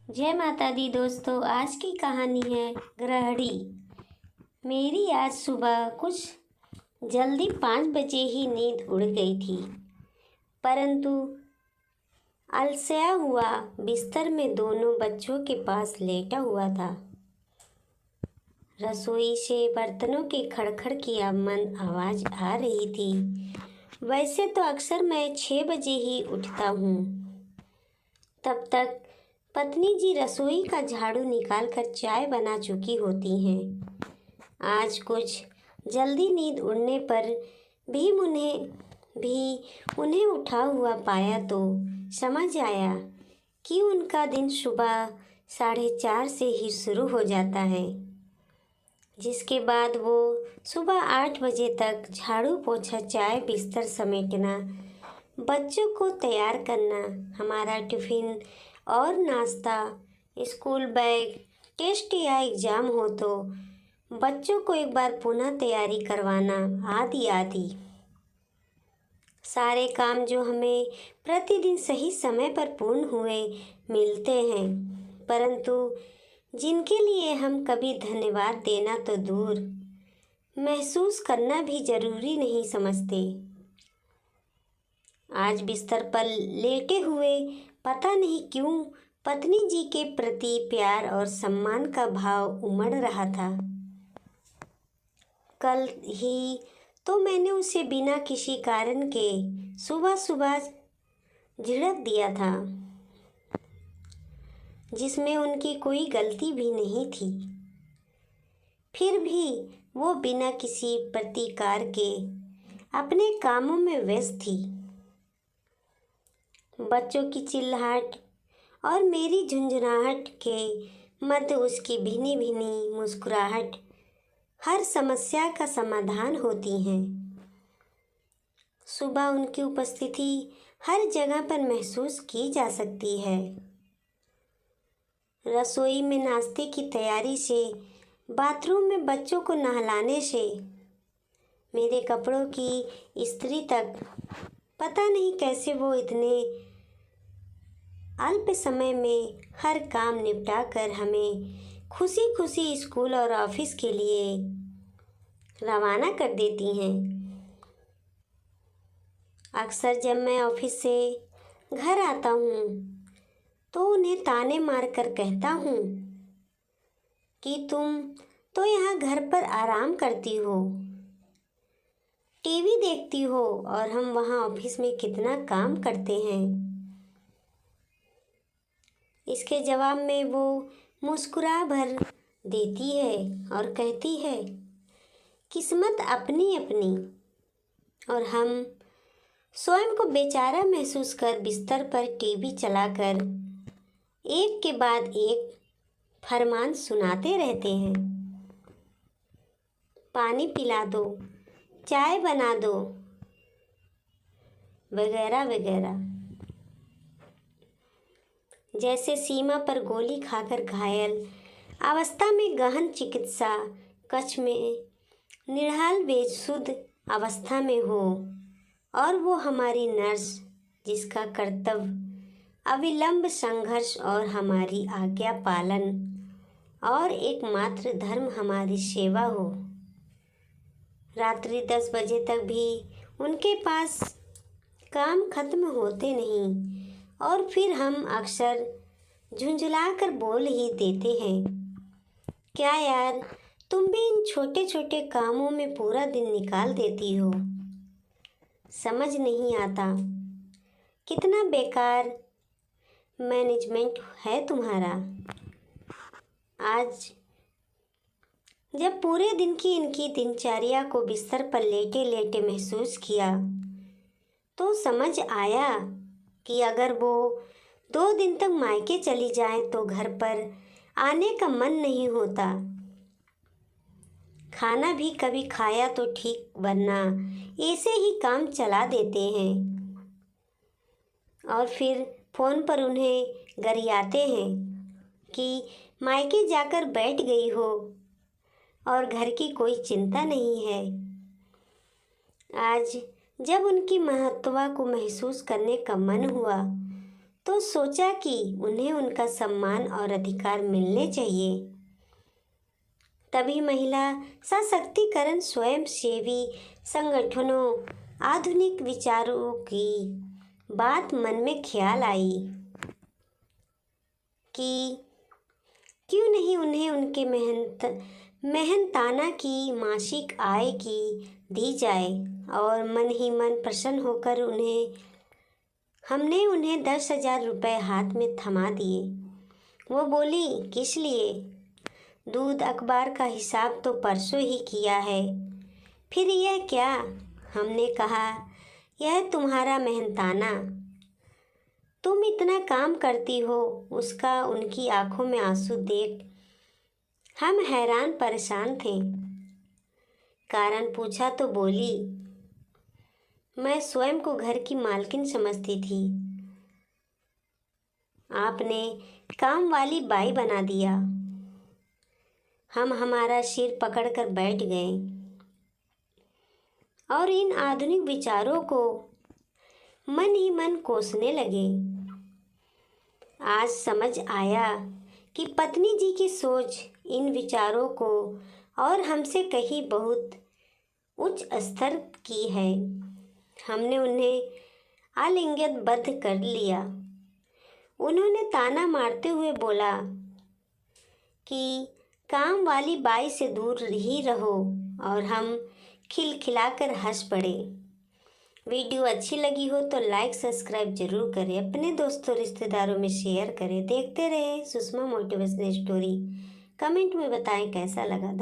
जय माता दी दोस्तों। आज की कहानी है ग्रहणी। मेरी आज सुबह कुछ जल्दी 5 बजे ही नींद उड़ गई थी, परंतु अलसाया हुआ बिस्तर में दोनों बच्चों के पास लेटा हुआ था। रसोई से बर्तनों के खड़खड़ की मंद आवाज़ आ रही थी। वैसे तो अक्सर मैं 6 बजे ही उठता हूँ। तब तक पत्नी जी रसोई का झाड़ू निकालकर चाय बना चुकी होती हैं। आज कुछ जल्दी नींद उड़ने पर भी उन्हें उठा हुआ पाया तो समझ आया कि उनका दिन सुबह 4:30 से ही शुरू हो जाता है, जिसके बाद वो सुबह 8 बजे तक झाड़ू पोछा, चाय, बिस्तर समेटना, बच्चों को तैयार करना, हमारा टिफ़िन और नाश्ता, स्कूल बैग, टेस्ट या एग्ज़ाम हो तो बच्चों को एक बार पुनः तैयारी करवाना, आदि आदि सारे काम जो हमें प्रतिदिन सही समय पर पूर्ण हुए मिलते हैं, परंतु जिनके लिए हम कभी धन्यवाद देना तो दूर, महसूस करना भी ज़रूरी नहीं समझते। आज बिस्तर पर लेटे हुए पता नहीं क्यों पत्नी जी के प्रति प्यार और सम्मान का भाव उमड़ रहा था। कल ही तो मैंने उसे बिना किसी कारण के सुबह सुबह झिड़क दिया था, जिसमें उनकी कोई गलती भी नहीं थी। फिर भी वो बिना किसी प्रतिकार के अपने कामों में व्यस्त थी। बच्चों की चिल्लाहट और मेरी झुंझुनाहट के मध्य उसकी भीनी भीनी मुस्कुराहट हर समस्या का समाधान होती हैं। सुबह उनकी उपस्थिति हर जगह पर महसूस की जा सकती है। रसोई में नाश्ते की तैयारी से बाथरूम में बच्चों को नहलाने से मेरे कपड़ों की इस्त्री तक, पता नहीं कैसे वो इतने अल्प समय में हर काम निपटा कर हमें खुशी खुशी स्कूल और ऑफिस के लिए रवाना कर देती हैं। अक्सर जब मैं ऑफिस से घर आता हूँ तो उन्हें ताने मारकर कहता हूँ कि तुम तो यहाँ घर पर आराम करती हो, टीवी देखती हो, और हम वहाँ ऑफिस में कितना काम करते हैं। इसके जवाब में वो मुस्कुरा भर देती है और कहती है, किस्मत अपनी अपनी। और हम स्वयं को बेचारा महसूस कर बिस्तर पर टीवी चलाकर एक के बाद एक फरमान सुनाते रहते हैं। पानी पिला दो, चाय बना दो, वगैरह वगैरह। जैसे सीमा पर गोली खाकर घायल अवस्था में गहन चिकित्सा कक्ष में निढाल बेसुध अवस्था में हो, और वो हमारी नर्स, जिसका कर्तव्य अविलंब संघर्ष और हमारी आज्ञा पालन और एकमात्र धर्म हमारी सेवा हो। रात्रि 10 बजे तक भी उनके पास काम खत्म होते नहीं, और फिर हम अक्सर झुंझलाकर बोल ही देते हैं, क्या यार, तुम भी इन छोटे छोटे कामों में पूरा दिन निकाल देती हो। समझ नहीं आता कितना बेकार मैनेजमेंट है तुम्हारा। आज जब पूरे दिन की इनकी दिनचर्या को बिस्तर पर लेटे लेटे महसूस किया तो समझ आया कि अगर वो 2 दिन तक मायके चली जाए तो घर पर आने का मन नहीं होता। खाना भी कभी खाया तो ठीक, वरना ऐसे ही काम चला देते हैं और फिर फ़ोन पर उन्हें गरियाते हैं कि मायके जाकर बैठ गई हो और घर की कोई चिंता नहीं है। आज जब उनकी महत्वा को महसूस करने का मन हुआ तो सोचा कि उन्हें उनका सम्मान और अधिकार मिलने चाहिए। तभी महिला सशक्तिकरण, स्वयंसेवी संगठनों, आधुनिक विचारों की बात मन में ख्याल आई कि क्यों नहीं उन्हें उनके मेहनताना की मासिक आय की दी जाए। और मन ही मन प्रसन्न होकर हमने उन्हें 10,000 रुपये हाथ में थमा दिए। वो बोली, किस लिए? दूध अखबार का हिसाब तो परसों ही किया है। फिर यह क्या? हमने कहा, यह तुम्हारा मेहनताना, तुम इतना काम करती हो। उसका उनकी आंखों में आंसू देख हम हैरान परेशान थे। कारण पूछा तो बोली, मैं स्वयं को घर की मालकिन समझती थी, आपने काम वाली बाई बना दिया। हम हमारा सिर पकड़कर बैठ गए और इन आधुनिक विचारों को मन ही मन कोसने लगे। आज समझ आया कि पत्नी जी की सोच इन विचारों को और हमसे कहीं बहुत उच्च स्तर की है। हमने उन्हें आलिंगनबद्ध कर लिया। उन्होंने ताना मारते हुए बोला कि काम वाली बाई से दूर ही रहो, और हम खिलखिलाकर हंस पड़े। वीडियो अच्छी लगी हो तो लाइक सब्सक्राइब जरूर करें, अपने दोस्तों रिश्तेदारों में शेयर करें। देखते रहें सुषमा मोटिवेशनल स्टोरी। कमेंट में बताएं कैसा लगा।